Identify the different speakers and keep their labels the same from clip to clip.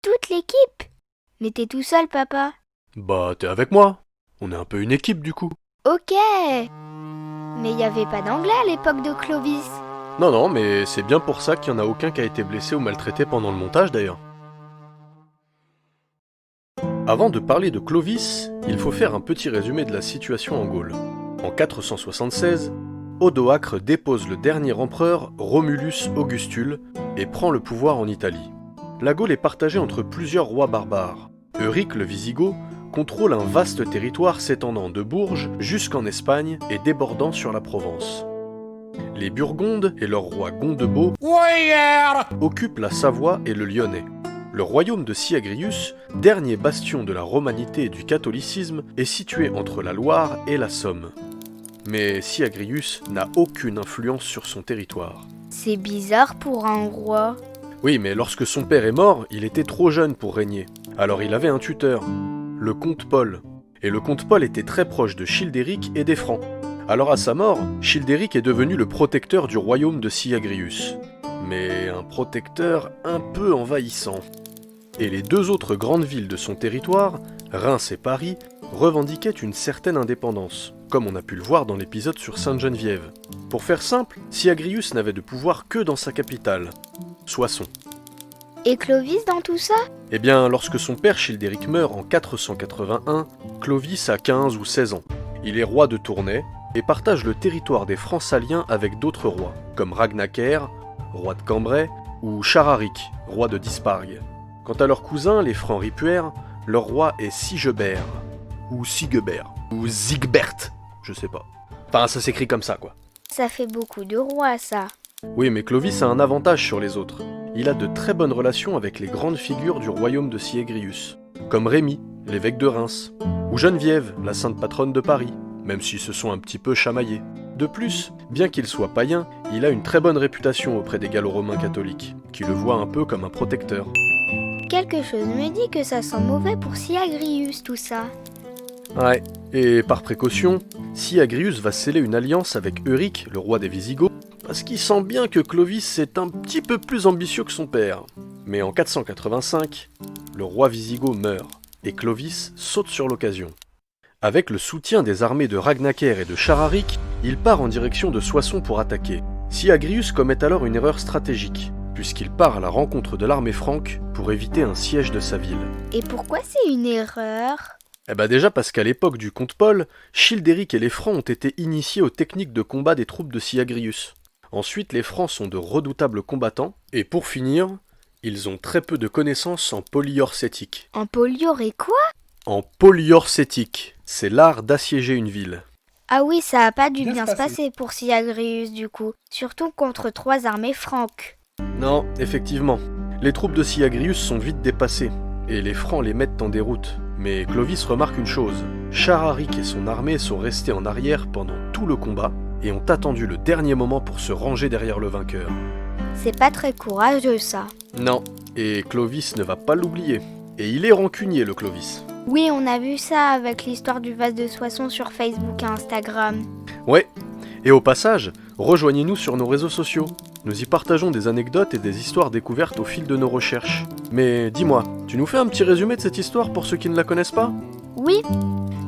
Speaker 1: toute l'équipe? Mais t'es tout seul, papa.
Speaker 2: Bah, t'es avec moi. On est un peu une équipe du coup.
Speaker 1: Ok. Mais il n'y avait pas d'anglais à l'époque de Clovis.
Speaker 2: Non, mais c'est bien pour ça qu'il n'y en a aucun qui a été blessé ou maltraité pendant le montage d'ailleurs. Avant de parler de Clovis, il faut faire un petit résumé de la situation en Gaule. En 476, Odoacre dépose le dernier empereur Romulus Augustule et prend le pouvoir en Italie. La Gaule est partagée entre plusieurs rois barbares. Euric le Wisigoth contrôle un vaste territoire s'étendant de Bourges jusqu'en Espagne et débordant sur la Provence. Les Burgondes et leur roi Gondebaud occupent la Savoie et le Lyonnais. Le royaume de Syagrius, dernier bastion de la romanité et du catholicisme, est situé entre la Loire et la Somme. Mais Syagrius n'a aucune influence sur son territoire.
Speaker 1: C'est bizarre pour un roi.
Speaker 2: Oui, mais lorsque son père est mort, il était trop jeune pour régner. Alors il avait un tuteur, le comte Paul. Et le comte Paul était très proche de Childéric et des Francs. Alors à sa mort, Childéric est devenu le protecteur du royaume de Syagrius. Mais un protecteur un peu envahissant. Et les deux autres grandes villes de son territoire, Reims et Paris, revendiquaient une certaine indépendance, comme on a pu le voir dans l'épisode sur Sainte-Geneviève. Pour faire simple, Syagrius n'avait de pouvoir que dans sa capitale, Soissons.
Speaker 1: Et Clovis dans tout ça?
Speaker 2: Eh bien, lorsque son père Childéric meurt en 481, Clovis a 15 ou 16 ans. Il est roi de Tournai et partage le territoire des Francs saliens avec d'autres rois, comme Ragnacaire, roi de Cambrai, ou Chararic, roi de Dispargue. Quant à leurs cousins, les Francs ripuaires, leur roi est Sigebert, ou Sigebert, ou Sigbert, je sais pas. Enfin, ça s'écrit comme ça, quoi.
Speaker 1: Ça fait beaucoup de rois, ça.
Speaker 2: Oui, mais Clovis a un avantage sur les autres. Il a de très bonnes relations avec les grandes figures du royaume de Syagrius, comme Rémy, l'évêque de Reims, ou Geneviève, la sainte patronne de Paris, même s'ils se sont un petit peu chamaillés. De plus, bien qu'il soit païen, il a une très bonne réputation auprès des Gallo-Romains catholiques, qui le voient un peu comme un protecteur.
Speaker 1: Quelque chose me dit que ça sent mauvais pour Syagrius, tout ça.
Speaker 2: Ouais, et par précaution, Syagrius va sceller une alliance avec Euric, le roi des Visigoths, parce qu'il sent bien que Clovis est un petit peu plus ambitieux que son père. Mais en 485, le roi wisigoth meurt, et Clovis saute sur l'occasion. Avec le soutien des armées de Ragnacaire et de Chararic, il part en direction de Soissons pour attaquer. Syagrius commet alors une erreur stratégique, puisqu'il part à la rencontre de l'armée franque pour éviter un siège de sa ville.
Speaker 1: Et pourquoi c'est une erreur?
Speaker 2: Eh ben déjà parce qu'à l'époque du comte Paul, Childéric et les Francs ont été initiés aux techniques de combat des troupes de Syagrius. Ensuite, les Francs sont de redoutables combattants, et pour finir, ils ont très peu de connaissances en polyorcétique.
Speaker 1: En polior et quoi?
Speaker 2: En polyorcétique, c'est l'art d'assiéger une ville.
Speaker 1: Ah oui, ça a pas dû bien se passer pour Syagrius du coup, surtout contre 3 armées franques.
Speaker 2: Non, effectivement, les troupes de Syagrius sont vite dépassées, et les Francs les mettent en déroute. Mais Clovis remarque une chose, Chararic et son armée sont restés en arrière pendant tout le combat, et ont attendu le dernier moment pour se ranger derrière le vainqueur.
Speaker 1: C'est pas très courageux ça.
Speaker 2: Non, et Clovis ne va pas l'oublier. Et il est rancunier, le Clovis.
Speaker 1: Oui, on a vu ça avec l'histoire du vase de Soissons sur Facebook et Instagram.
Speaker 2: Ouais, et au passage, rejoignez-nous sur nos réseaux sociaux. Nous y partageons des anecdotes et des histoires découvertes au fil de nos recherches. Mais dis-moi, tu nous fais un petit résumé de cette histoire pour ceux qui ne la connaissent pas ?
Speaker 1: Oui.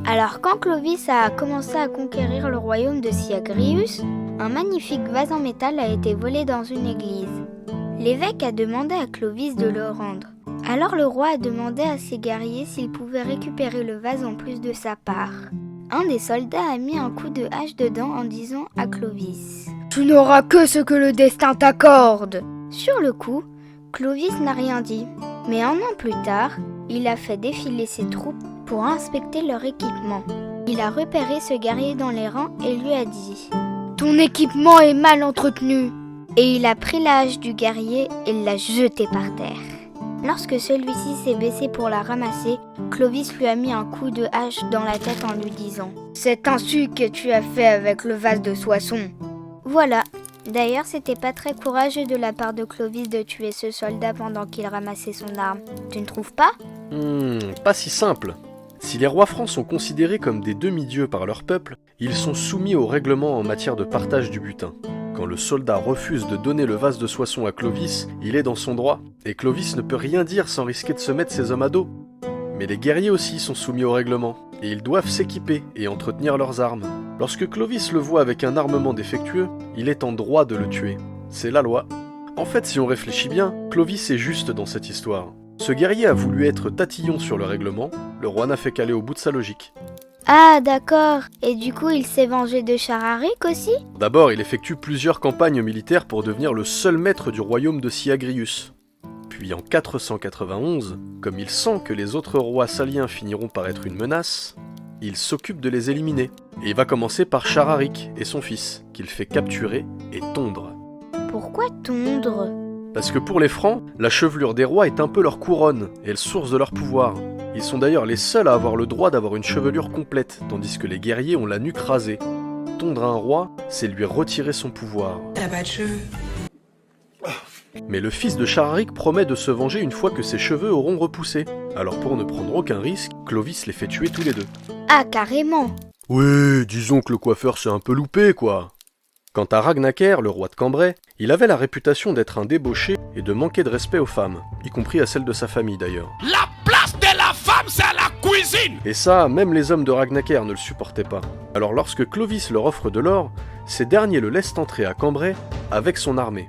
Speaker 1: Alors quand Clovis a commencé à conquérir le royaume de Syagrius, un magnifique vase en métal a été volé dans une église. L'évêque a demandé à Clovis de le rendre. Alors le roi a demandé à ses guerriers s'ils pouvaient récupérer le vase en plus de sa part. Un des soldats a mis un coup de hache dedans en disant à Clovis « Tu n'auras que ce que le destin t'accorde !» Sur le coup, Clovis n'a rien dit. Mais un an plus tard, il a fait défiler ses troupes pour inspecter leur équipement. Il a repéré ce guerrier dans les rangs et lui a dit « Ton équipement est mal entretenu !» Et il a pris la hache du guerrier et l'a jetée par terre. Lorsque celui-ci s'est baissé pour la ramasser, Clovis lui a mis un coup de hache dans la tête en lui disant « C'est ainsi que tu as fait avec le vase de Soissons !» Voilà. D'ailleurs, c'était pas très courageux de la part de Clovis de tuer ce soldat pendant qu'il ramassait son arme. Tu ne trouves pas ?
Speaker 2: Pas si simple. Si les rois francs sont considérés comme des demi-dieux par leur peuple, ils sont soumis aux règlements en matière de partage du butin. Quand le soldat refuse de donner le vase de Soissons à Clovis, il est dans son droit, et Clovis ne peut rien dire sans risquer de se mettre ses hommes à dos. Mais les guerriers aussi sont soumis au règlement, et ils doivent s'équiper et entretenir leurs armes. Lorsque Clovis le voit avec un armement défectueux, il est en droit de le tuer. C'est la loi. En fait, si on réfléchit bien, Clovis est juste dans cette histoire. Ce guerrier a voulu être tatillon sur le règlement, le roi n'a fait qu'aller au bout de sa logique.
Speaker 1: Ah, d'accord. Et du coup, il s'est vengé de Chararic aussi?
Speaker 2: D'abord, il effectue plusieurs campagnes militaires pour devenir le seul maître du royaume de Syagrius. Puis en 491, comme il sent que les autres rois saliens finiront par être une menace, il s'occupe de les éliminer. Et il va commencer par Chararic et son fils, qu'il fait capturer et tondre.
Speaker 1: Pourquoi tondre?
Speaker 2: Parce que pour les Francs, la chevelure des rois est un peu leur couronne et source de leur pouvoir. Ils sont d'ailleurs les seuls à avoir le droit d'avoir une chevelure complète, tandis que les guerriers ont la nuque rasée. Tondre un roi, c'est lui retirer son pouvoir.
Speaker 3: T'as pas de cheveux.
Speaker 2: Mais le fils de Chararic promet de se venger une fois que ses cheveux auront repoussé. Alors pour ne prendre aucun risque, Clovis les fait tuer tous les deux.
Speaker 1: Ah, carrément.
Speaker 2: Oui, disons que le coiffeur s'est un peu loupé, quoi. Quant à Ragnacaire, le roi de Cambrai, il avait la réputation d'être un débauché et de manquer de respect aux femmes, y compris à celles de sa famille d'ailleurs.
Speaker 4: La place de la femme, c'est à la cuisine!
Speaker 2: Et ça, même les hommes de Ragnacaire ne le supportaient pas. Alors lorsque Clovis leur offre de l'or, ces derniers le laissent entrer à Cambrai avec son armée.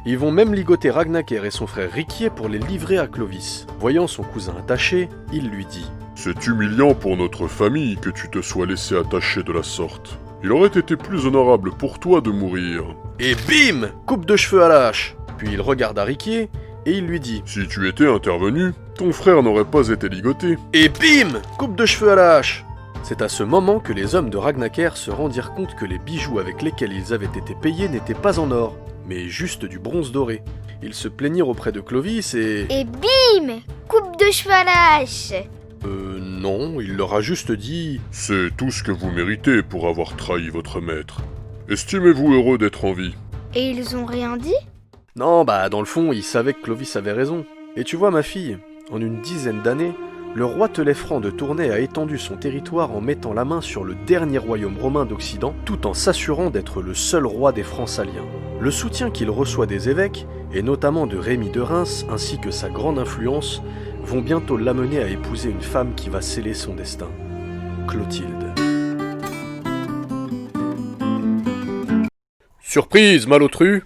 Speaker 2: Ils vont même ligoter Ragnacaire et son frère Riquier pour les livrer à Clovis. Voyant son cousin attaché, il lui dit
Speaker 5: « C'est humiliant pour notre famille que tu te sois laissé attacher de la sorte. Il aurait été plus honorable pour toi de mourir. »
Speaker 2: Et bim! Coupe de cheveux à la hache. Puis il regarde Riquier et il lui dit
Speaker 5: « Si tu étais intervenu, ton frère n'aurait pas été ligoté. »
Speaker 2: Et bim! Coupe de cheveux à la hache. C'est à ce moment que les hommes de Ragnacaire se rendirent compte que les bijoux avec lesquels ils avaient été payés n'étaient pas en or, mais juste du bronze doré. Ils se plaignirent auprès de Clovis et...
Speaker 1: Et bim! Coupe de cheveux à la hache.
Speaker 2: Non, il leur a juste dit...
Speaker 5: C'est tout ce que vous méritez pour avoir trahi votre maître. Estimez-vous heureux d'être en vie.
Speaker 1: Et ils ont rien dit?
Speaker 2: Non, dans le fond, ils savaient que Clovis avait raison. Et tu vois, ma fille, en une dizaine d'années, le roi Telefran de Tournai a étendu son territoire en mettant la main sur le dernier royaume romain d'Occident, tout en s'assurant d'être le seul roi des Francs saliens. Le soutien qu'il reçoit des évêques, et notamment de Rémy de Reims, ainsi que sa grande influence, vont bientôt l'amener à épouser une femme qui va sceller son destin, Clotilde. Surprise, malotru!